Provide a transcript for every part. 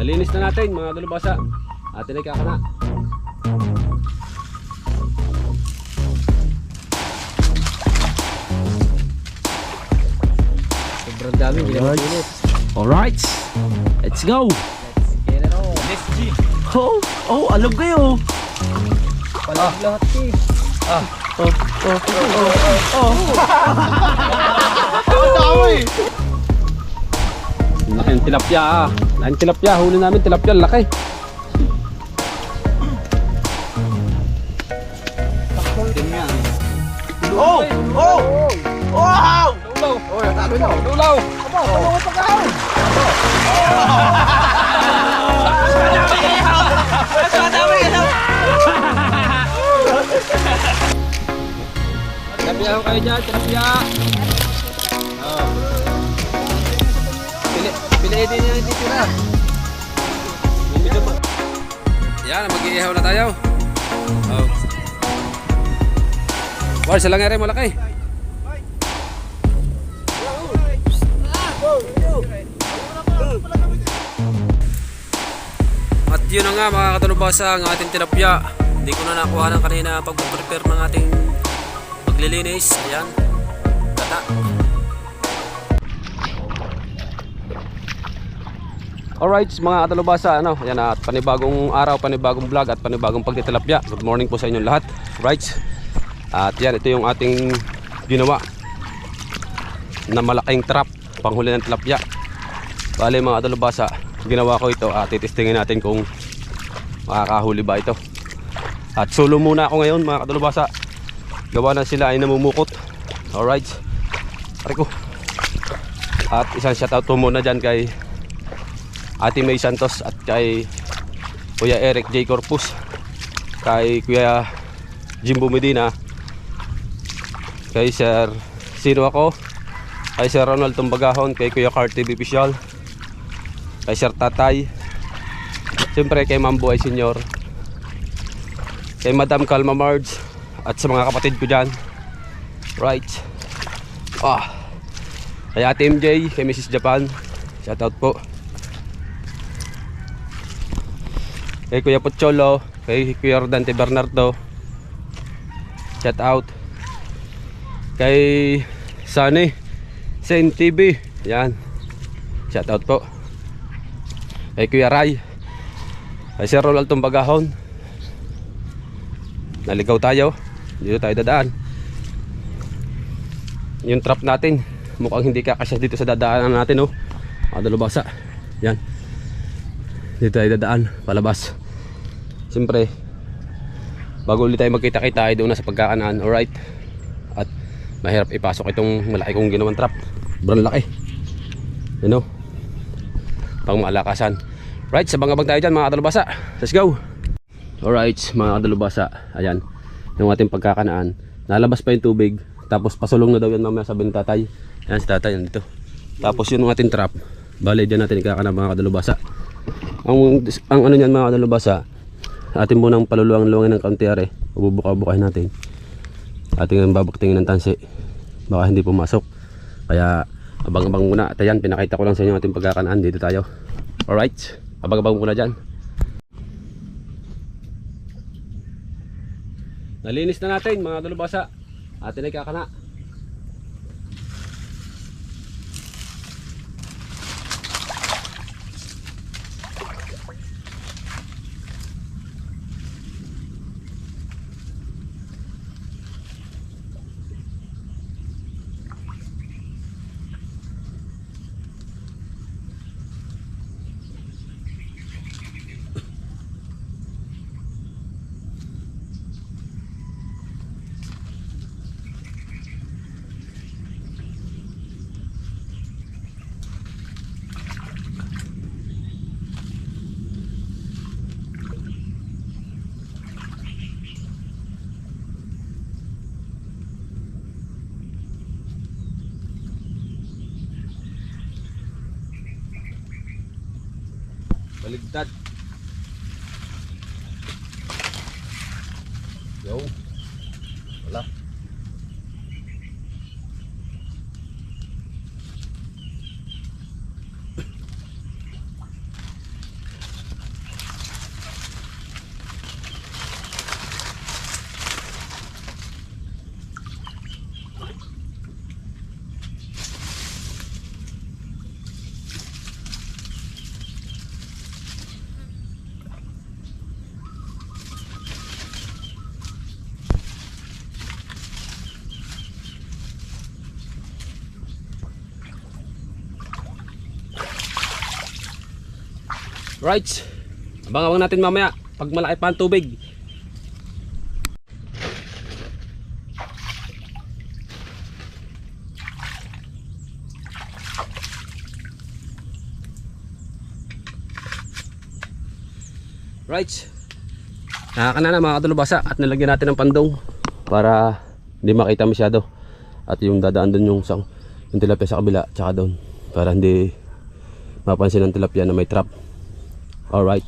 Nalinis na natin mga dalubhasa. Atin ay kakana. Sobrang dami, pinapinit. Alright, let's go. Get it on. Let's G. Alog kayo. Palag lahat eh. Laki ng tilapia ah. Laking tilapia, huli namin tilapia, laki. Wow! Lulaw! Oh, natalo na. Lulaw! Tilapia ko kayo dyan, tilapia! Piliin din yung titira. Yan, mag-iihaw na tayo. Oh. War, sa langere mo laki. At yun na nga mga katalubasa ang ating tilapia. Hindi ko na nakuha ng kanina pag-prepare ng ating paglilinis. Ayan, gata. Alright mga katalubasa, ano, ayan at panibagong araw, panibagong vlog at panibagong pagtitilapia. Good morning po sa inyong lahat. Right. At yan, ito yung ating ginawa na malaking trap panghuli ng tilapia. Bale mga katalubasa, ginawa ko ito at titestingin natin kung makakahuli ba ito. At solo muna ako ngayon mga katalubasa. Gawa na sila ay namumukot. Alright. Pare ko. At isang shoutout po muna dyan kay Ate May Santos at kay Kuya Eric J. Corpus, kay Kuya Jimbo Medina, kay Sir Sino ako, kay Sir Ronald Tumbagahon, kay Kuya Car TV Official, kay Sir Tatay, siyempre kay Mambuhay Senior, kay Madam Calma Marge, at sa mga kapatid ko dyan. Right. Kay Ate MJ, kay Mrs. Japan, shoutout po. Kay Kuya Pocholo, kay Kuya Rodante Bernardo, shout out. Kay Sunny Sen TV, yan, shout out po. Kay Kuya Ray, kay Sir Ronald Tumbagahon. Naligaw tayo, dito tayo dadaan. Yung trap natin mukhang hindi kakasya dito sa dadaanan natin, oh. Dalubhasa, yan, dito tayo dadaan palabas. Siyempre bago ulit tayo magkita-kita ay doon na sa pagkakanaan. Alright. At mahirap ipasok itong malaki kong ginawang trap. Sobrang laki, you know, pang malakasan. Right, sabang-abang tayo dyan mga katalubhasa. Let's go. Alright mga katalubhasa, ayan yung ating pagkakanaan. Nalabas pa yung tubig, tapos pasulong na daw yan mamaya, sabi ng tatay. Ayan si tatay nandito. Tapos yun ang ating trap. Bale dyan natin ikakanaan mga katalubhasa. Ang ano nyan mga katalubhasa, atin munang paluluwang-luwangin ng kaunti are. Bubuka-bukahin natin. Ating babaktingin ng tansi, baka hindi pumasok. Kaya abang-abang muna. At ayan, pinakita ko lang sa inyo ating pagkakanaan. Dito tayo. Alright, abang-abang muna dyan. Nalinis na natin mga katalubhasa. Atin ay kakana. Baligtad. Yo. Wala. Right. Abang-abang natin mamaya pag malaki pa ang tubig. Right. Nakakana na mga kadalubasa at nilagyan natin ng pandong para hindi makita masyado. At yung dadaan doon yung tilapia sa kabila tsaka doon para hindi mapansin ng tilapia na may trap. Alright.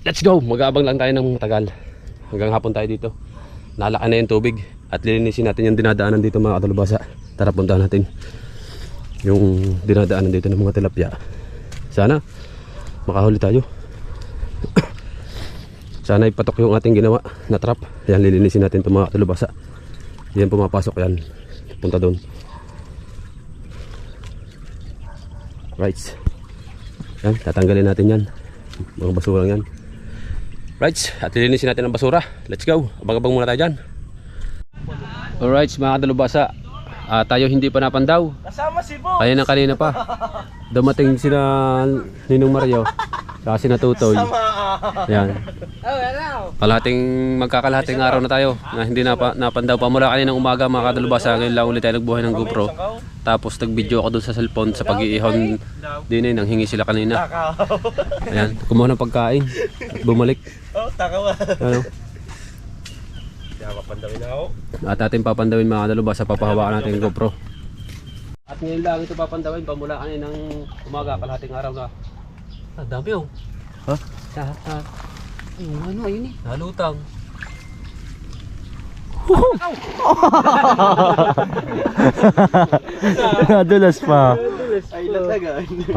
Let's go. Mag-aabang lang tayo ng matagal. Hanggang hapon tayo dito. Nalaki na yung tubig at lilinisin natin yung dinadaanan dito mga kadalubasa. Tara puntahan natin yung dinadaanan dito ng mga tilapia. Sana makahuli tayo. Sana ipatok yung ating ginawa na trap. Yan, lilinisin natin itong mga tulubasa. Yan, pumapasok yan. Punta doon. Right. Yan, tatanggalin natin yan. Mga basura yan. Right, at lilinisin natin ang basura. Let's go. Abang-abang muna tayo dyan. Alright, mga tulubasa. Tayo hindi pa napandaw. Kasama si Bo. Kanina pa. Dumating sila Ninong Mario. Kasi natutoy. Yan. Magkakalahating araw na tayo na hindi napandaw pa mula kaninang umaga mga kadalubasa. Ngayon lang ulit tayo nagbuhay ng GoPro. Tapos nag-video ako dun sa cellphone sa pag-iihon din nang hingi sila kanina. Ayan, kumuha ng pagkain at bumalik. Oh, takawa. Ano? Papandawin na ako. At ating papandawin mga kadalubasa, papahawakan natin yung GoPro. At ngayon lang ito papandawin pamula kaninang umaga, kalahating araw na. Dami oh. Ha? Yung ano, ayun eh. Nalutang. Nadulas pa.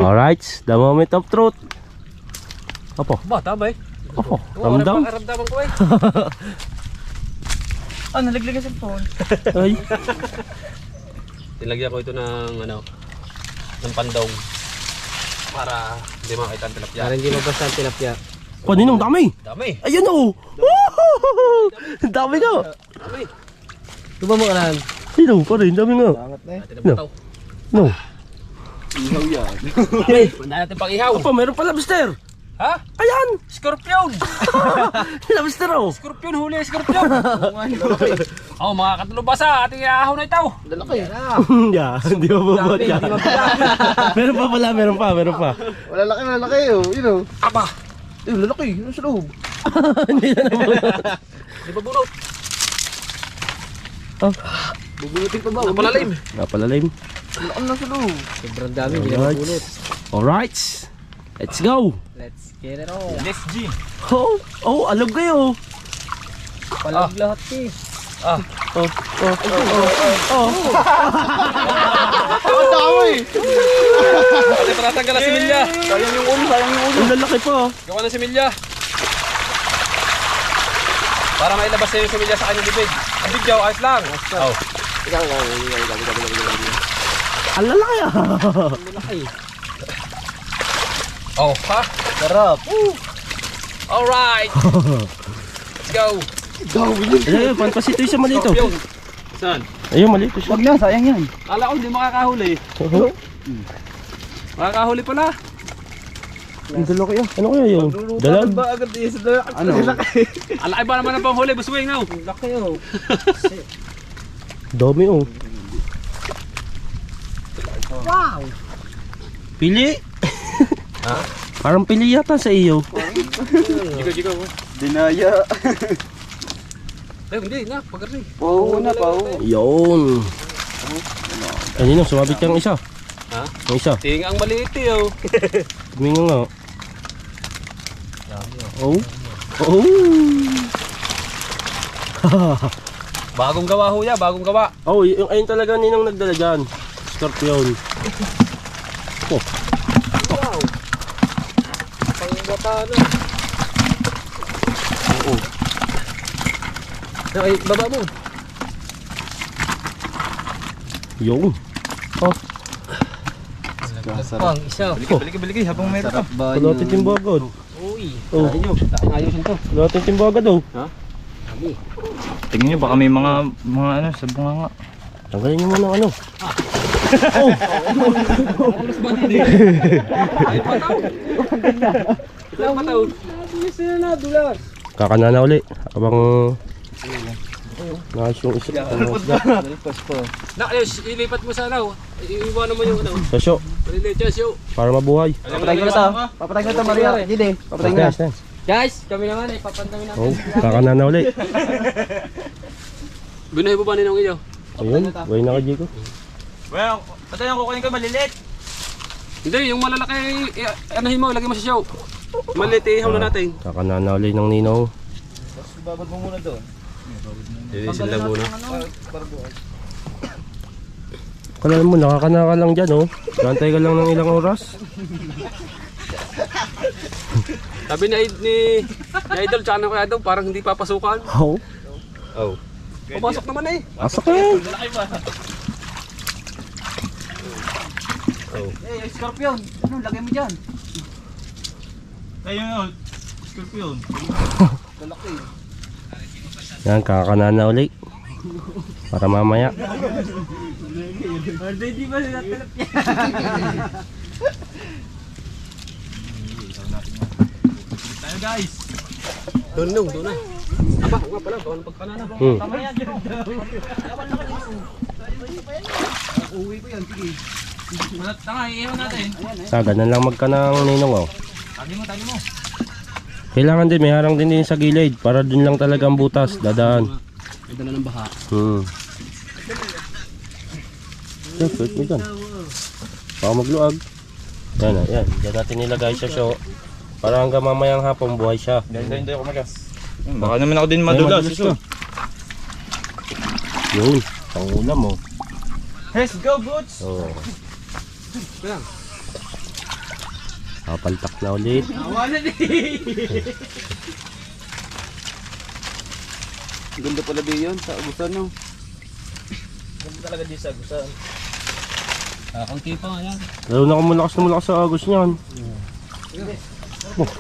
Alright, the moment of truth. Opo. Ba, tama eh. Opo, ramdam. Karamdaman ko eh. Nalaglag sa phone. Ay. Tinlagyan ko ito ng ano, ng pandong para hindi makita ang tilapia. Para hindi mabasa ang tilapia. Paninong dami. Dami. Ayun oh. Woohoo! Dami nga. Dami. Tuba mo kanan. Sino pa rin? Dami nga. Natin ang bataw. No. Ihaw yan. Okay, punta natin pang ihaw. Apa, meron pa lobster. Ha? Ayan. Scorpion. Lobster oh. Scorpion, huli scorpion. Oh, mga katulubasa, ating ihahaw na ito. Lalaki. Yeah, hindi mo bubot yan. Meron pa pala, meron pa. Lalaki oh. You know. Aba. Lalaki. Ano sa loob? Hindi na naman. Di ba bunot? Oh, Bubunutin pa ba? Napalalim. napalalim. Lalaki na sa loob. Sobrang dami. Hindi na mabunot. Alright. Let's go. Let's get it on. Let's G. Oh, alog kayo. Palag lahat eh. Oh. Ang dami! Pati pa natanggal ang similya. Sayang yung ulo. Ang lalaki pa. Gawa ng similya. Para mailabas na yung similya sa kanyang bibig. Ang bigyaw, ayos lang. Oh. Ang lalaki ah. Lalaki. Oh, ha? Sarap. Alright. Let's go. Ayun, pampasito yung siya malito. Scorpion. Saan? Ayun, malito siya. Wag na, sayang yan. Kala ko hindi makakahuli. Makakahuli pala. Ang lalaki ah. Ano kaya yun? Dalag? ba agad eh? Ano? Lalaki. Alaki ba naman ang panghuli? Buswing now. Laki oh. Dami oh. Wow! Pili. Ha? Parang pili yata sa iyo. Jigo. Dinaya. Eh, hindi na. Pagkarni. Oo na pa. Yun. Kanina, sumabit kang isa. Ha? Ang isa. Tinga ang maliit eh, oh. Tumingo nga. Oh. Oh. Bagong gawa ho ya, bagong gawa. Oh, yung ayun talaga ninang nagdala dyan. Scorpion. Oh. Wow! Pangbata na. Oo. Ay, baba mo. Yung. Oh. Pang isa. Biligi habang meron pa. Wala natin timbo agad. Uy. Oh. Ayusin to. Wala natin timbo agad oh. Tingnan nyo, baka may mga ano sa bunga nga. Tanggalin nyo muna ang ano. Kakanana uli. Abang nais yung isip. Ilipat mo sa ano. Iiwanan mo yung ano. Sasyo, Maliliit yan siyo. para mabuhay. Papatay ko na to. Papatay ko na to, Maria. Gide. Papatay ko na. Nice, nice. Guys, kami naman ay papandamin natin. Oh, kakanana uli. Binuhay mo ba ninong iyo? Ayun, buhay na ka, Jiko. Well, ito yung kukunin ko malilit. Hindi, yung malalaki, anahin mo, lagay mo sa siyo. Maliit, ihaw na natin. Kakanana uli ng ninong. Babad mo muna doon. Linisin lang muna. Kala mo, nakakanaka lang dyan, oh. Gantay ka lang ng ilang oras. Sabi ni Idol, tsaka na kaya daw, parang hindi papasukan. Oh, Oh. Papasok naman eh. asak ka yan. Eh, scorpion. Ano, lagay mo dyan. Ayun, scorpion. Lalaki. Yan, kakanana uli. Para mamaya. Hindi ba sila tilapia? Tayo guys. Doon na. Aba, nga pala, bawal pagkanana. Uwi ko yan, sige. Tanga, iihaw natin. Sa ganun lang magka ng ninong, oh. Tagi mo. Kailangan din, may harang din sa gilid. Para dun lang talaga ang butas, dadaan. May dala ng baha. Yan, pwede mo dyan. Baka magluag. Yan, yan. Diyan natin nilagay sa show. Para hanggang mamayang hapon buhay siya. Hindi ako magas. Baka naman ako din madulas. Yun, pangulam mo. Let's go, Boots! Oh. Kapaltak na ulit. Wala Ganda pala din yun sa agusan, no? Ganda talaga din sa agusan. Kakunti pa nga yan. Lalo na kung malakas sa agos niyan. Oh,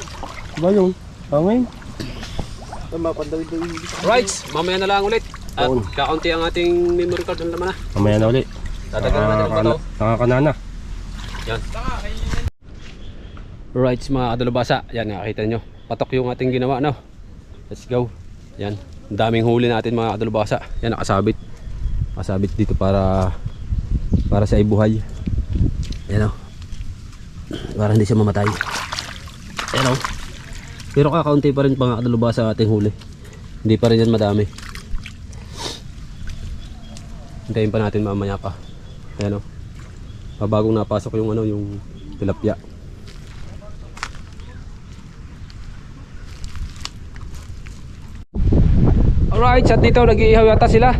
ba yun? Hangin? Mapandawid-dawid. Right, mamaya na lang ulit. At Oo. kakaunti ang ating memory card ng laman na. Mamaya na ulit. Tatagalan natin ang bato. Nakakanana. Yan. Right, mga kadalubasa. Yan, nakakita nyo. Patok yung ating ginawa, no? Let's go. Yan. Ang daming huli natin, mga kadalubasa. Yan, nakasabit. Nakasabit dito para sa ibuhay. Yan, o. Para hindi siya mamatay. Yan, o. Pero kakaunti pa rin, mga kadalubasa, ating huli. Hindi pa rin yan madami. Hintayin pa natin mamaya pa. Ayan, o. Bagong napasok yung ano, yung tilapia. Alright, at dito nag-iihaw yata sila.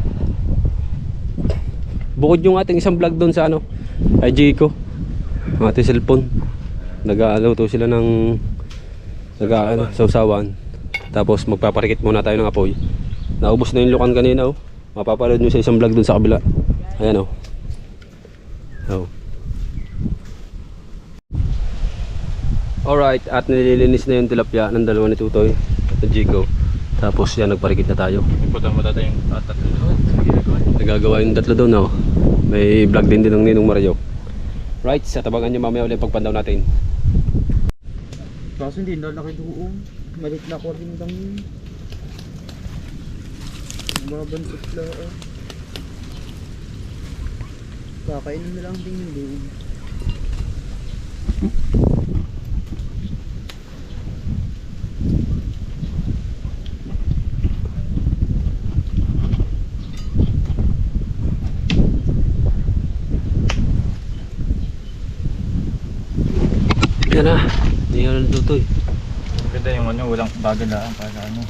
Bukod yung ating isang vlog doon sa ano, ay Jiko, ang ating cellphone. Nag-aalaw sila ng sausawan. Tapos magpaparikit muna tayo ng apoy. Naubos na yung lukan kanina, oh. Mapapanood nyo sa isang vlog doon sa kabila. Ayan, oh. Oh. Alright, at nililinis na yung tilapia ng dalawa ni Tutoy at Jiko. Tapos yan, nagparikit na tayo. Iputang mo tayo yung tatlo. Nagagawa yung tatlo doon, no? May vlog din ng Ninong Mario. Right, sa tabangan nyo mamaya ulit pagpandaw natin. Kaso hindi na laki doon. Malit na ko rin lang yun. Mabansot lang. Kakainin na lang din yung doon. Yan na, hindi ka na Tutoy. Ganda yung ano, walang bagal lang para ano.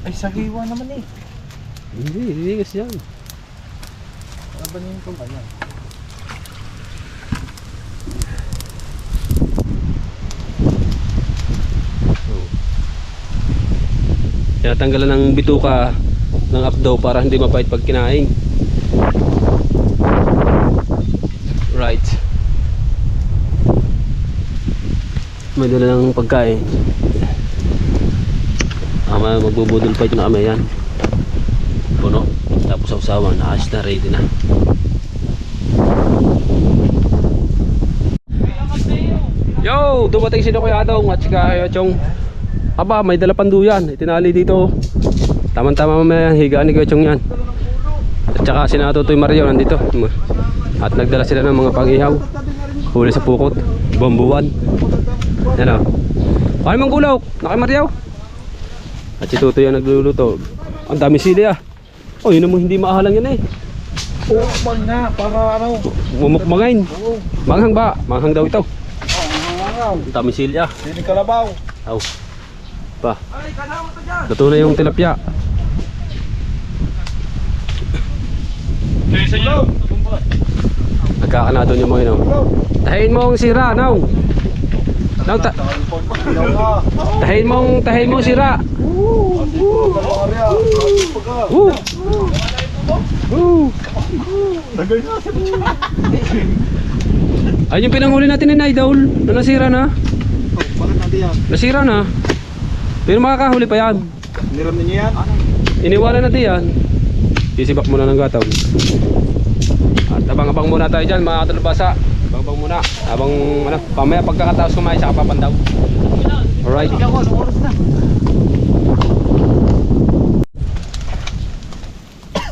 Ay, sahiwa naman eh. Hindi, liligas yan. Abanin ko ba yan? Tinatanggalan ng bituka ng abdo para hindi mapait pag kinain. Right. May dala ng pagkain. Magbubudol fight na kami yan. puno. Tapos sausawan, naayos na, ready na. Yo, dumating si Kuya Adong at saka Kuya Chong. Aba, may dala panduyan, itinali dito. Tama-tama mamaya, higaan ni Kuya Chong yan. At saka si Natutoy Mario nandito. At nagdala sila ng mga pang-ihaw. Huli sa pukot, bambuan. Yan o. Kaya mong gulaw, na kay Mario. At si Tutoy ang nagluluto. Ang dami sili ah. Oh, yun naman hindi maahalang yan eh. Umukbang nga, para ano. Mumukmangain. Manghang ba? Manghang daw ito. Ang dami sili ah. Sili kalabaw. Aw. Pa. Luto na yung tilapia. Nagkakanado niyo mo yun. Tahin mo ang sira, naw. Naw, tahin mo ang sira. Ayun yung pinanghuli natin ni Idol na nasira na. Nasira na. Pero makakahuli pa yan. Niram ninyo yan? Iniwanan natin yan. Sisibak muna ng gataw. At abang-abang muna tayo dyan mga katalabasa. Abang-abang muna. Abang ano, pamaya pagkakataos kumain saka papandaw. Alright.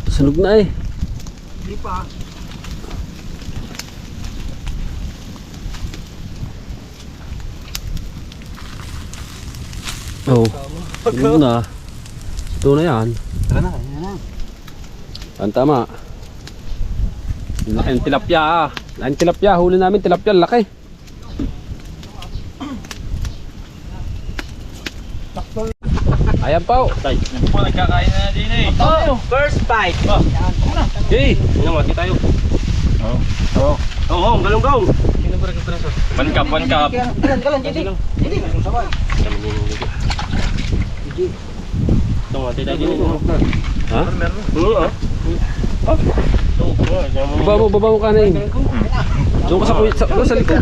Sunog na eh. Hindi pa. Oo. Sunog na. Ito na yan. Tara na, yan na. Ang tama. Laki ng tilapia ah. Laki ng tilapia. Huli namin tilapia. Laki. Ayan po. Yan po, nagkakain na din eh. Oh, first bite. Okay. Mati tayo. Oo. Oo, galong-galong. One cup, one cup. Galan, Didi. Ito, mati tayo din. Ha? Oo. Baba mo kanin. Doon ka sa likod.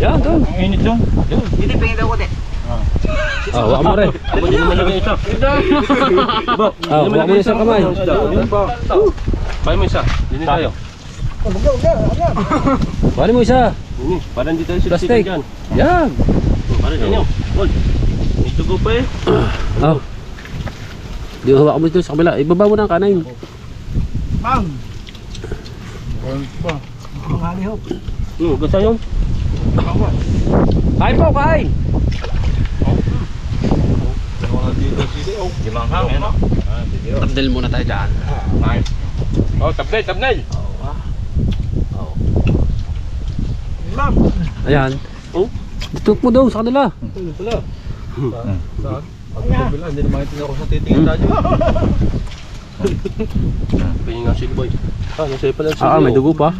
Yan, doon. Ang init doon. Didi, pingin daw ko de. Ah, waka mo rin. Ako din naman lagay isa. Ah, waka mo isang kamay. Paano mo isa? Dini tayo. Bali mo isa. Parang dito tayo Plastic. silasikan dyan. Yan. Parang dyan yun. May dugo pa eh. Ah. Di mo hawak mo dito sa kabila. Ibaba mo na ang kanin. Bang! Ba? Ang halihop. Gusto yun? Kain po, kain. Gimanghang eh no? Tabdil muna tayo dyan. Oh, tabnay, tabnay. Ma'am! Ayan. Oh? Dito mo daw sa kanila. Saan? Pag kabila, hindi naman ito ako sa titingin tayo. Pingin nga sili boy. Ah, nasa'yo pala sili. Ah, may dugo pa.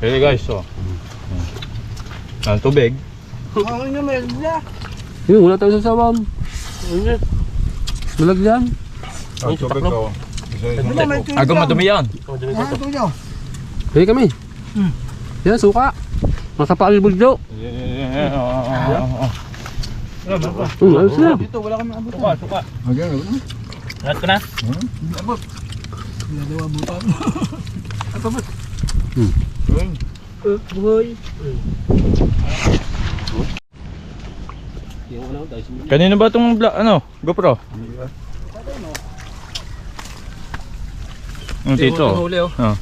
Hey guys, so. Ang tubig. Ang ina may na. Yun, wala tayo sa sawam. Malagyan. Ang tubig ko. Ako madumi yan. Ito nyo. Pwede kami. Yan, suka. Masapal buldo. Ayos na. Dito, wala kami abot. Suka. Lahat ko na? Hindi abot. Hindi daw abutan. At abot. Buhay. Kanino ba itong GoPro? Ang tito. Huli oh. Oh.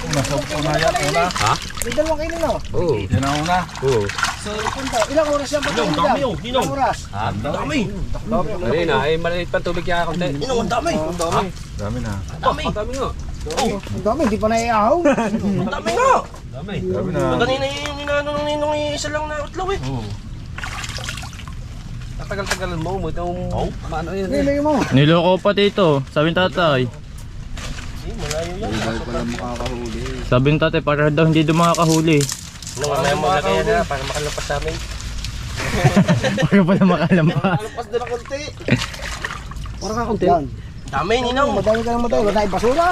May dalawang kainin na. Oo. Yan ang una. Oo. So, punta. Ilang oras yan? Ang dami oh. Ilang oras? Ang dami. Dali na, ay maliit pa tubig kaya konti. Ang dami. Ang dami. Dami na. Dami. Ang dami nga. Ang dami, hindi pa naiahaw. Ang dami nga. Dami. Dami na. Kanina yung inano ng ninong isa lang na utlaw eh. Tatagal-tagalan mo itong maano yun. Nilay mo. Niloko pa tito. Sabi ng tatay. Sabi ng tatay para daw hindi daw makakahuli. Nung mamaya mo lagay na para makalampas sa amin. Para pala makalampas. Alpas din ang konti. Para ka konti. Yan. Dami ninong. Madami ka naman tayo. Wala tayong basura.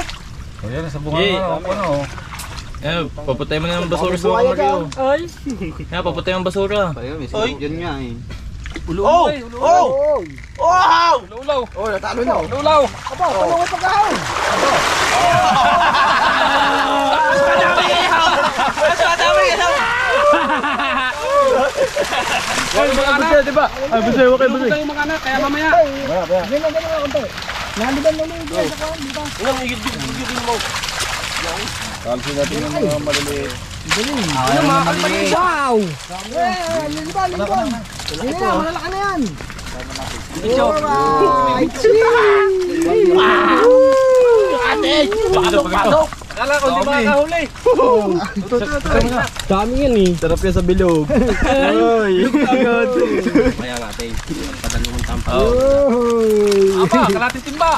Ayan, sa Yay. Eh, papatay mo na ng basura sa mga Mario. Ay. Kaya papatay ang basura. Ay. Yan nga eh. Oh! Oh! Wow! Ulaw! Oh, natalo na. Ulaw! Aba, tulungan pa ka. Ay, mga anak! Diba? Ay, busay, okay, Tulungan kayo mga anak, kaya mamaya. Kalsin natin yung mga maliliit. Wow! Liban! Sige na, malalaki na yan! Pasok! Akala ko, di makakahuli. Dami yan eh. Sarap yan sa bilog. Kaya nga, tayo. Padalawang tampa. Apa, kalating timba.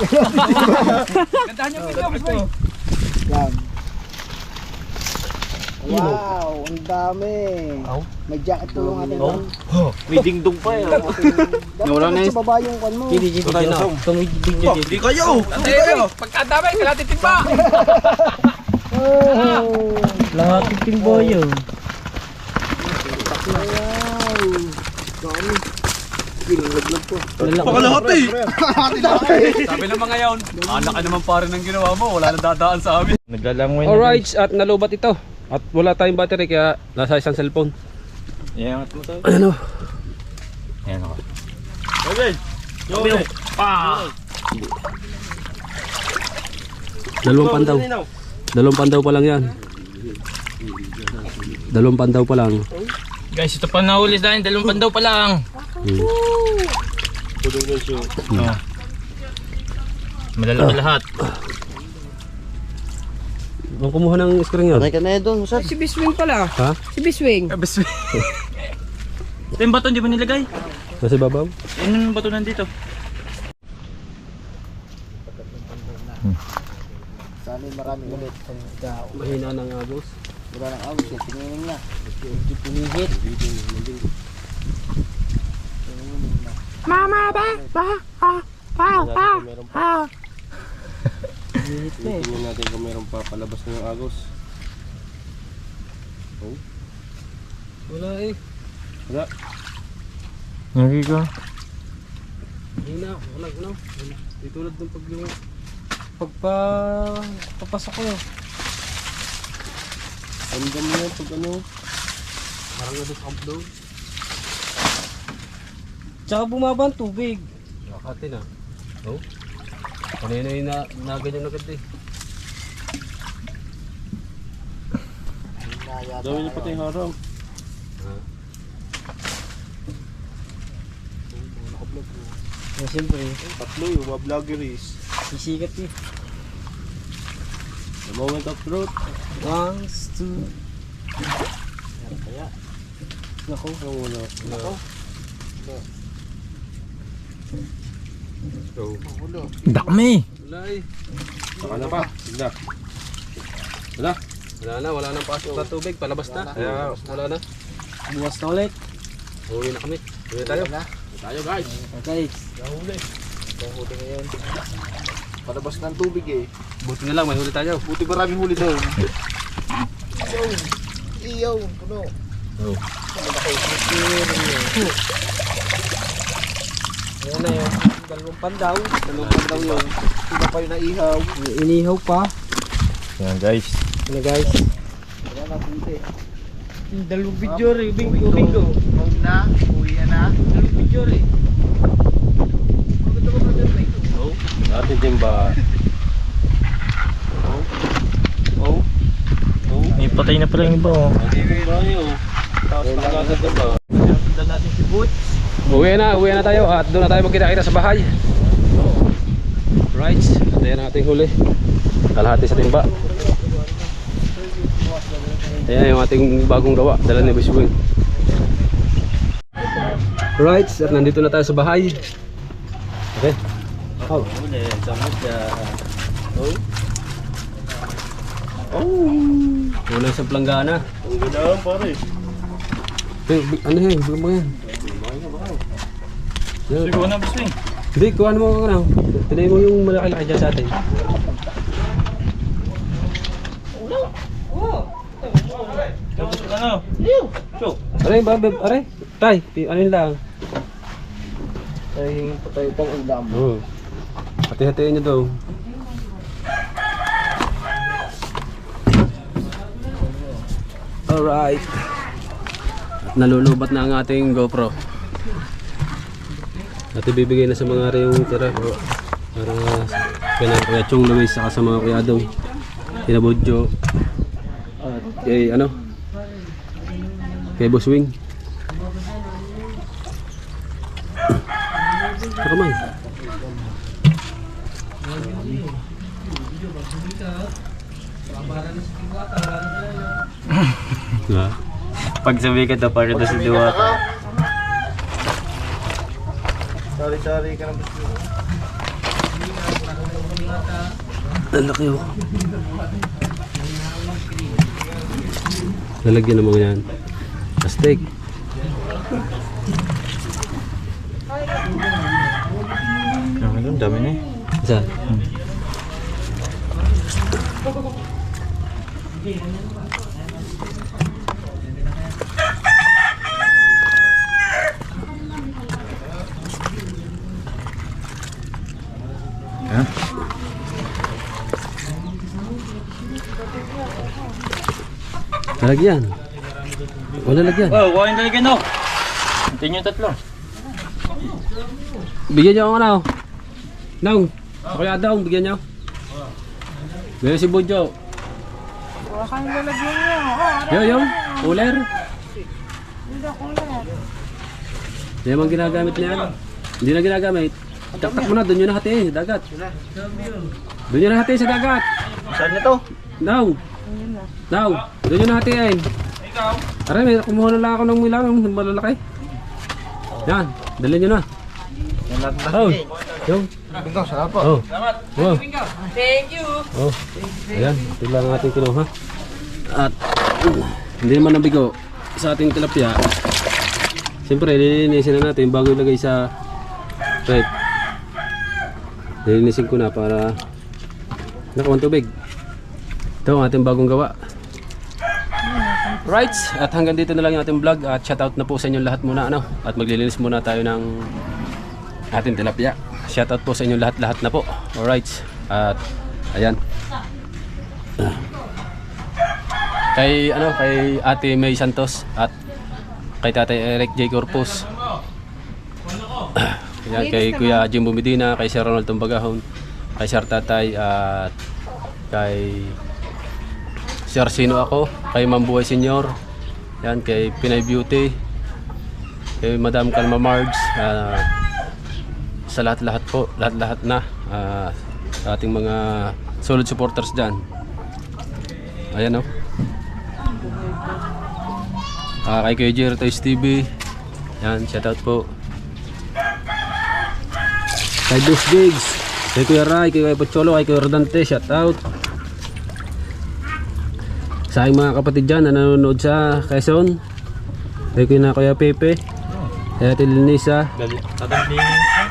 Gandahan yung video, Boss Boy. Yan. Wow, ang dami. May jacket tulong natin. May dingdong pa yan. Nawala na Sa baba yung kan mo. Hindi kayo! Tatay, pagkadami, kalating timba. Lahat ng timboyo. Pakalahati! Sabi ng mga yaon, anak ka naman pare ng ginawa mo, wala nang dadaan sa amin. Naglalangoy na. Alright, at nalubat ito. At wala tayong battery kaya nasa isang cellphone. Iangat mo tayo. Ayan o. Ayan ako. Dalawang pandaw. Dalawang pandaw pa lang yan. Dalawang pandaw pa lang. Guys, ito pa nahuli sa akin. 2 pandaw pa lang. Oh. Malalaki lahat. Ang kumuha ng screen yun. ka na doon, Musad. Si Biswing pala. Ha? Si Biswing. Ito yung bato, hindi mo nilagay. Nasa babaw? Yun yung bato nandito. Sana marami ulit. Mahina ng agos. Wala nang awis. Tingin niya. Pumihit. Tingnan natin kung meron pa palabas na yung agos. Wala eh. Wala. Lagi ka. Mahina. Wala. Di tulad ng papasok ko. Ganda mo yan pag ano. Parang nabos up down. Tsaka bumaba ang tubig. Nakati na. Oh. Kanina yung na ganyan agad eh. Dami niya pati yung harang. Siyempre, Tatlo yung mga vloggeries. sisikat eh. The moment of truth. 1, 2. Nako, wala. Dami. Wala eh. Saka na pa. Tignan. Wala. Wala nang pasok na tubig. Palabas na. Kaya wala na. Buwas na ulit. Uwi na kami. Uwi na tayo. Tayo guys. Okay. Huli ngayon. Palabas ng tubig eh. Buti na lang, may huli tayo. Buti maraming huli doon. Iyaw, puno. Ayan na yun. 2 pandaw. 2 pandaw yun. Iba pa yung naihaw. Inihaw pa. Yan guys. Ano guys? Wala na buti. 2 video rin. Bingo. Huwag na. Uwi na. 2 video rin. Atin din ba? May patay na pala yung iba oh. Hindi ko tayo. Tapos nagkagad na ba? Sundan natin si Boots. Uwi na tayo at doon na tayo magkita-kita sa bahay. Right, ayan ang ating huli. Kalahati sa timba. Ayan yung ating bagong gawa, dala ni Biswing. Right, at nandito na tayo sa bahay. Okay. Oh. Wala sa planggana. Ang ganda pare. Ano yan? Bulang mo yan. Sigaw na Biswing. Hindi, kuhaan mo ka na. Tinay mo yung malaki-laki dyan sa atin. Tapos ano? Aray, babeb, aray. Tay, ano yun lang? Nahihingin pa tayo pang ulam. Oo. Hati-hatiin nyo daw. Alright. At nalulubat na ang ating GoPro. At ibibigay na sa mga rin yung tira ko. Para kaya Kuya Chong Luis saka sa mga Kuya Adong. Kina Bodjo. At kay ano? Kay Boss Wing. Kamay. Ha? Pag sabi ka daw, para daw si Diwata. Sorry ka naman. Ang laki oh. Lalagyan ng mga yan. Steak. Ang dami na eh. Isa. Lalagyan. Wala lagyan. Oh, kuhain talaga no. Hintayin yung tatlo. Bigyan niyo ako ano. Nang. Kaya daw, bigyan niyo. Bigyan si Bodjo. Wala kang lalagyan niya. Yung cooler. Hindi ako ulit. Hindi naman ginagamit niya. Hindi na ginagamit. Taktak mo na, doon yun na hati sa dagat. Doon yun na hati sa dagat. Saan na to? Now. Now. Doon yun na hatiin. Aray, may kumuha na lang ako ng milang malalaki. Yan, dalhin nyo na. Oh, yung. Bingo, sarap po. Oh. Oh. Thank you. Oh. Ayan, ito lang ang ating kinuha. At hindi naman nabigo sa ating tilapia. Siyempre, lilinisin na natin bago ilagay sa rep. Lilinisin ko na para nakawang tubig. Ito ang ating bagong gawa. Right, at hanggang dito na lang yung ating vlog. At shoutout na po sa inyong lahat muna ano. At maglilinis muna tayo ng ating tilapia. Shoutout po sa inyong lahat na po. Alright. At ayan. Kay Ate May Santos at kay Tatay Eric J. Corpus. Ayan, kay Kuya Jimbo Medina, kay Sir Ronald Tumbagahon, kay Sir Tatay at kay Sir Sino ako, kay Mambuhay Senior, yan, kay Pinay Beauty, kay Madam Calma Margs, sa lahat-lahat po, lahat-lahat na sa ating mga solid supporters dyan. Ayan o. Kay Kuya Jerry Toys TV, yan, shoutout po. Kay Bruce Diggs, kay Kuya Rai, kay Kuya Pocholo, kay Kuya Rodante, shoutout. Sa aking mga kapatid dyan na nanonood sa Quezon, kay Kuya Pepe, kay Ate Linisa,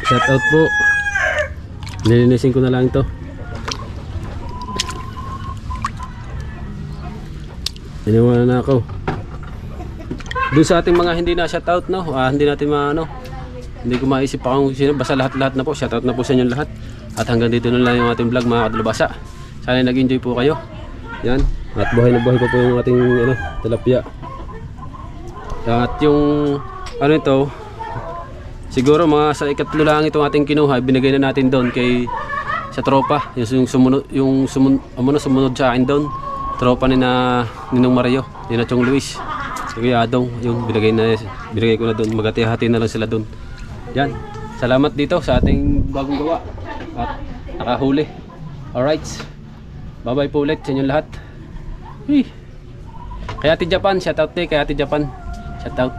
shout out po. Nilinisin ko na lang ito. Iniwan na ako. Doon sa ating mga hindi na shout out, no? Hindi natin hindi ko maisip pa kung sino, basta lahat na po. Shout out na po sa inyo lahat. At hanggang dito na lang yung ating vlog mga kadalabasa. Sana nag-enjoy po kayo. Yan. At buhay na buhay pa po yung ating tilapia. At yung ito, siguro mga sa ikatlo lang itong ating kinuha, binigay na natin doon kay sa tropa, yung sumunod sa akin doon. Tropa ni Ninong Mario, ni Chong Luis. Kuya Adong, yung binigay ko na doon. Magati-hati na lang sila doon. Yan. Salamat dito sa ating bagong gawa at nakahuli. Alright. Bye-bye po ulit sa inyong lahat. Kay Ate Japan, shoutout din kay Ate Japan. Shoutout.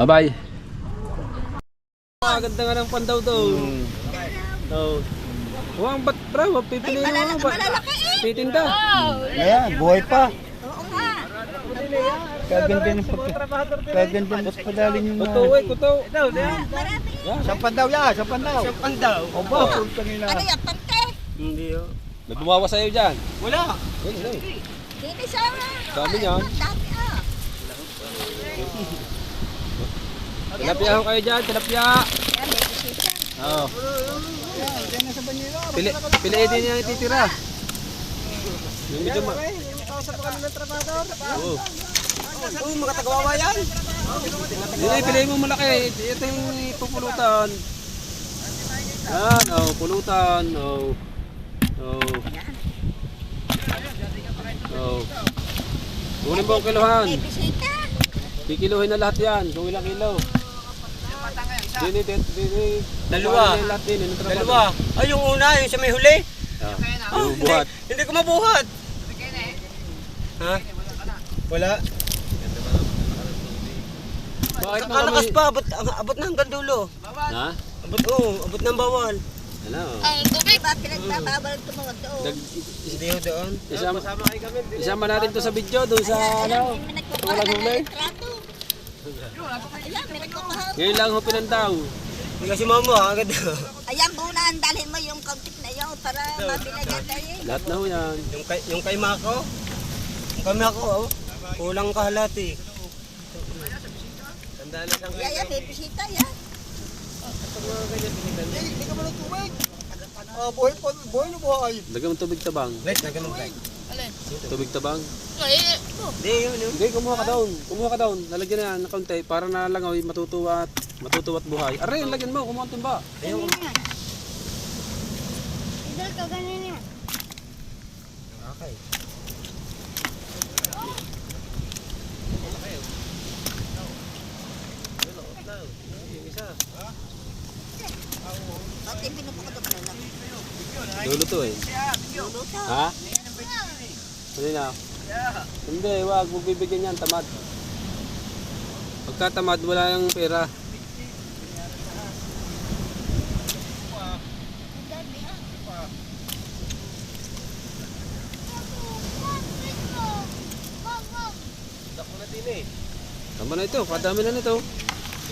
Bye-bye. Ganda nga ng pandaw daw. Ang ba't bro, pipili mo ba? Titinda. Ayan, buhay pa. Kaganda ng pagpadalin yung Kuto. Siyang pandaw ya, siyang pandaw. Oba, kanina. Ano yan, pante? Hindi oh. May bumawa sa'yo dyan. Wala. Dito siya. Sabi niya. Dati Tilapia ho kayo dyan, tilapia. Yan, may bisita. Oo. Piliin din yung titira. Yung medyo ma... Oo. Mga tagawawa yan. Hindi, piliin mo malaki. Ito yung pupulutan. Yan, oh, pulutan. Oh. Oh. Oh. Kunin mo ang kilohan. May bisita. Kikiluhin na lahat yan. Kung ilang kilo. Dini. Dalawa. Dalawa. Ay, yung una, yung sa may huli. Yung buhat. Hindi ko mabuhat. Ha? Wala. Bakit mo Kakalakas kami... pa, abot na hanggang dulo. Ha? Abot na ang bawal. Ano? Ang tubig. Diba pinagbabawal tumawag doon? Hindi ho doon. Isama natin to sa video doon sa ano. May nagkukuha na ng litrato. Ayan, may nagkukuha. Ngayon lang ho pinantaw. Hindi kasi mama, agad. Ayan, buunan, dalhin mo yung kauntik na yun para mabilagan tayo. Lahat na ho yan. Yung kay Mako. Yung kay Mako, oh. Kulang kahalati. Yan, may bisita yan. Hindi ka man tubig. Buhay na buhay. Lagyan mo tubig tabang. Right, nagano ba? Tubig tabang. Hindi, yun. Hindi, kumuha ka doon. Kumuha ka doon. Lalagyan na yan ng kaunti para na lang matutuwa at buhay. Aray, lagyan mo. Kumuha timba. Ganyan yan. Idol ka, ganyan yan. Okay. Pati pinupukot na lang. Lulo to eh. Ha? Hindi na. Hindi, wag. Huwag bibigyan yan. Tamad. Pagka tamad, wala yung pera. Tama na ito. Kadami na nito.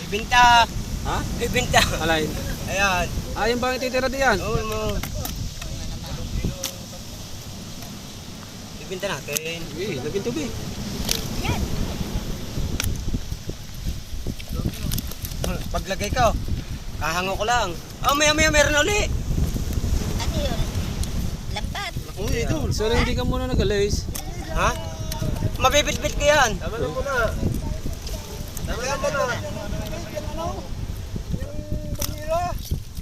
Bibinta. Ha? Bibinta. Alay. Ayan. Yung ba yung titira diyan? Oo mo. Bibinta natin. Sige, lagyan tubig. Paglagay ko, kahango ko lang. Oh, maya meron uli. Ano yun? Lambat. Uy, ito. So, hindi ka muna nag-alays. Ha? Mabibit-bit ko yan. Tama na muna. Tama na muna.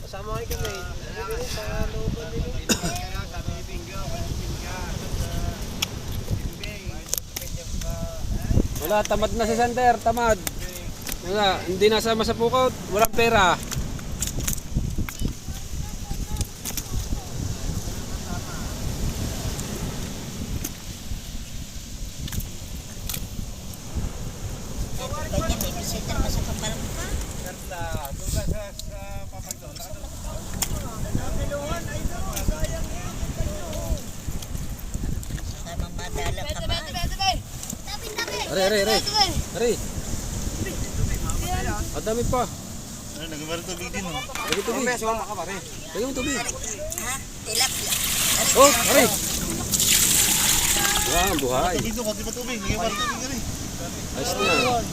Kasama kayo kami. Wala, tamad na si Sander. Tamad. Wala, hindi nasama sa pukot. Walang pera. Ganyan, may bisita naman sa kapalang ka. Tamang madala ka ba? Are. Ang dami pa. Nagmamari tubig din, oh. Lagyan tubig. Sumama ka pare. Lagyan mo tubig. Ha? Tilapia. Oh, are. Wow, buhay. Dito, konti pa tubig. Nagmamari tubig ka rin. Ayos na yan.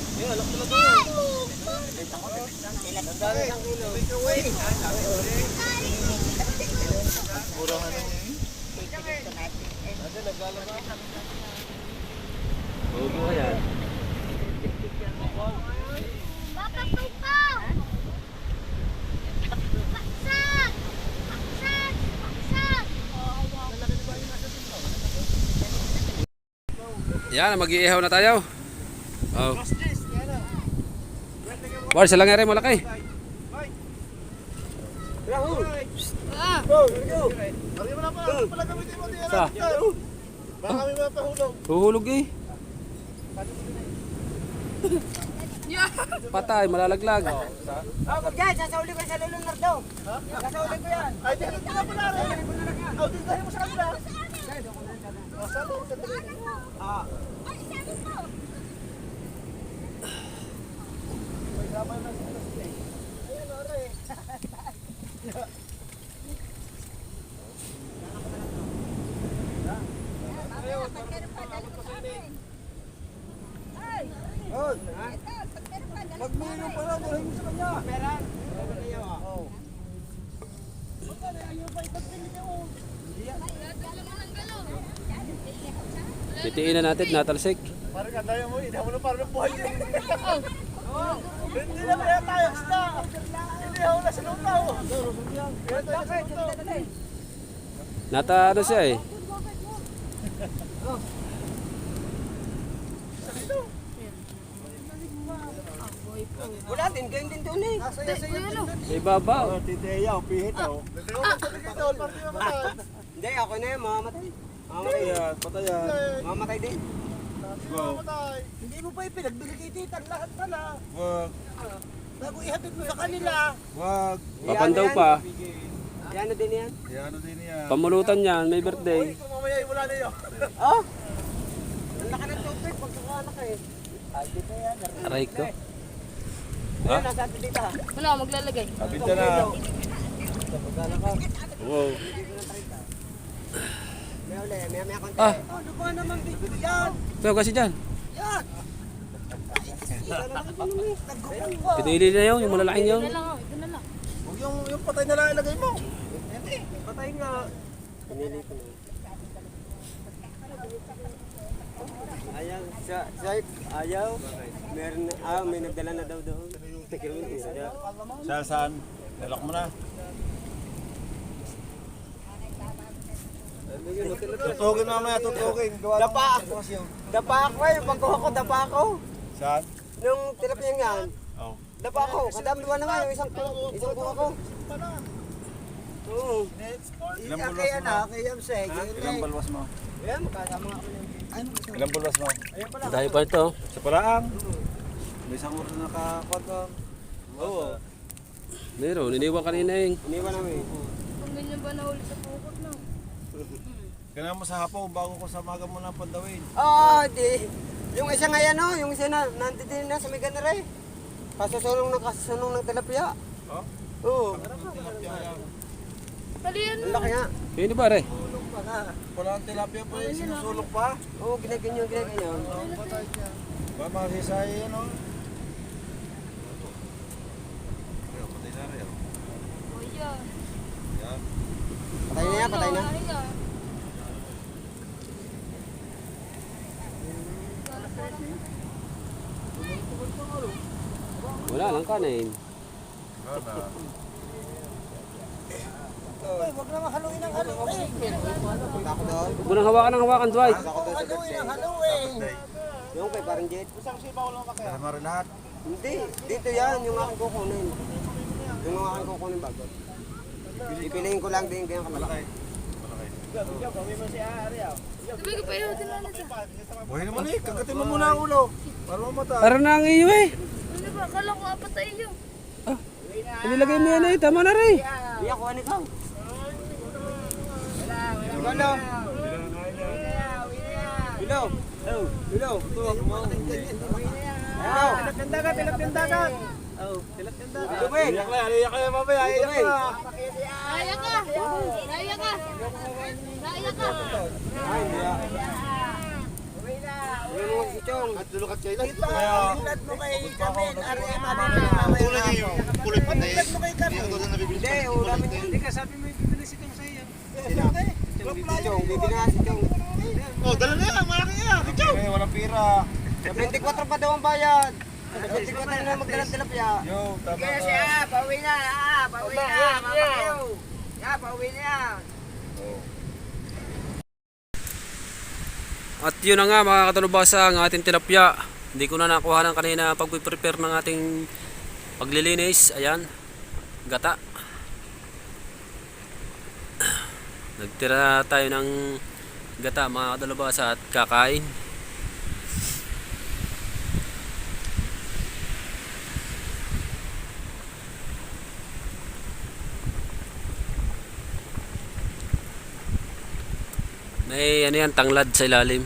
Murang ano yun. Oh, buhay yan. Yan, mag-iihaw na tayo. Oh. War, silang ere malaki. Sa? Baka kami mapahulog. Huhulog eh. Patay, malalaglag. Yan, sasauli ko sa lulong nardo. Sasauli ko yan. Ay, dito ka pala rin. Oh, dito mo sa kabila. Magmino pala, Pitiin na natin, natalsik. Parang kandaya mo, hindi mo na parang buhay yun. Hindi na kaya tayo, sta. Hindi ako na sinutaw. Nata ano siya eh. Wala din, ganyan din doon eh. May baba. Titeya, pihit ako. Hindi, ako na yun, mamamatay. Mamamatay. Patayan. Mamamatay din. Hindi mo pa ipinagbili kay Titan lahat pala. Bago ihatid mo sa kanila. Wag. Papandaw pa. Yan na din yan. Yan din yan. Pamulutan yan, may birthday. Kung mamaya wala na yun. Oh! Ang laki ng tubig, pagkakanak eh. Aray ko. Ayun, nasa atin dito ha. Wala, maglalagay. Kabinta na. Wow. May uli, may konti. Ah. Ano ba naman bigyan? Yan! Pero kasi dyan. Yan! Pinili na yun, yung malalaking yun. Ito na lang, oh, ito na lang. Huwag yung patay na lang ilagay mo. Patay nga. Pinili ko na. Ayaw, ayaw. Meron, may nagdala na daw doon. Tigil mo isa daw. Saan? Nalak mo na. Tutugin mamaya, tutugin. Dapa ako. Dapa ako eh. Pagkuha ko, dapa ako. Saan? Nung tilapia yan, Oh. dapa ako. Kadamduwa na nga yung isang kuha ko. Oo. Ilang bulwas mo? Kay Yamseg. Ilang bulwas mo? Yan, makasama ako ng... Ilang bulwas mo? Dahil pa ito. Sa palaang. May isang oras na nakakwat. Oo. Meron, iniwan kanina yung. Iniwan namin. Kung ganyan ba nahuli sa pukot na? Kailangan mo sa hapon bago ko sa maga mo na pandawin. Di. Yung isa nga yan, no? Yung isa na, nandito na sa may ganare. Kasusunong ng tilapia. Oh? Oo. Talian Ang laki nga. Pwede ba re? Wala ang tilapia pa rin, sinusulok pa. Oo, ginaganyan. Ba makasisaya yan o. Patay na rin. Oh, yeah. Patay na yan, patay na. Ay, ah. Wala lang kanin. Huwag na mahaluin ang haluin. Punta ako doon. Huwag mo nang hawakan, Dwight. Punta ako doon sa birthday. Yung kay parang jet. Kasama rin lahat. Hindi, dito yan, yung aking kukunin. Yung aking kukunin bago. Pipiliin ko lang din kaya kamalaki. Sabi ko pa yun, tinala siya. Buhay naman eh, kagatin mo muna ang ulo. Para mamatay. Para na ang iyo eh. Ano ba? Akala ko apat tayo yun. Inilagay mo yan eh, tama na rin. Iya, kuha nito. Hello. Hello. Hello. Tilap ng dagat. Oh, tilap ng dagat. Tubig. Iyak na mamaya, iyak na. Raya ka! Raya ka! Raya ka! Ay, hindi ah. Uwi mo si Chong. At lulukat kayo lang. Tulad mo kay Kamen, RM, tulad niyo yung kulit patay. Tulad mo kay Kamen. Hindi, ulamin ko. Hindi ka, sabi mo yung bibili si Chong sa iyo. Si Chong, bibili nga si Chong. Oh, dala na yan, malaki yan. Ikaw. Eh, walang pira. 24 pa daw ang bayad. 24 na magdalang tilapia. Yo, tama Kaya ka. siya, pauwi na, pauwi na, mama kayo. Pauwi na yan. At yun na nga mga katalubasa ang ating tilapia. Hindi ko na nakuha ng kanina pag-prepare ng ating paglilinis. Ayan, gata. Nagtira tayo ng gata mga katalubasa at kakain. May ano yan, tanglad sa ilalim.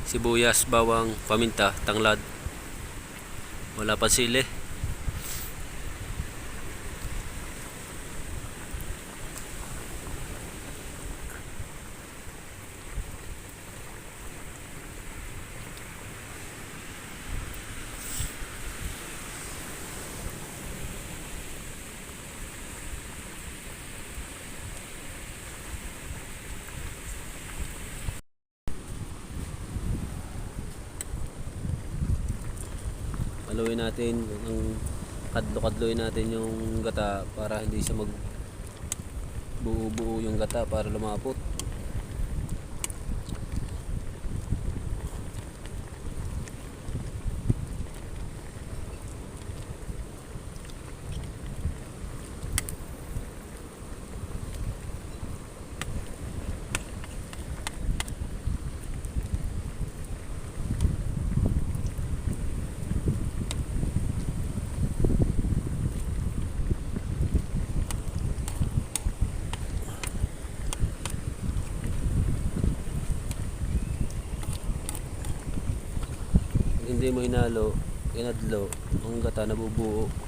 Sibuyas, bawang, paminta, tanglad. Wala pa sili. haluin natin, kadlo-kadloin natin yung gata para hindi siya mag buo-buo yung gata para lumapot. Hindi mo inalo, inadlo, ang gata nabubuo.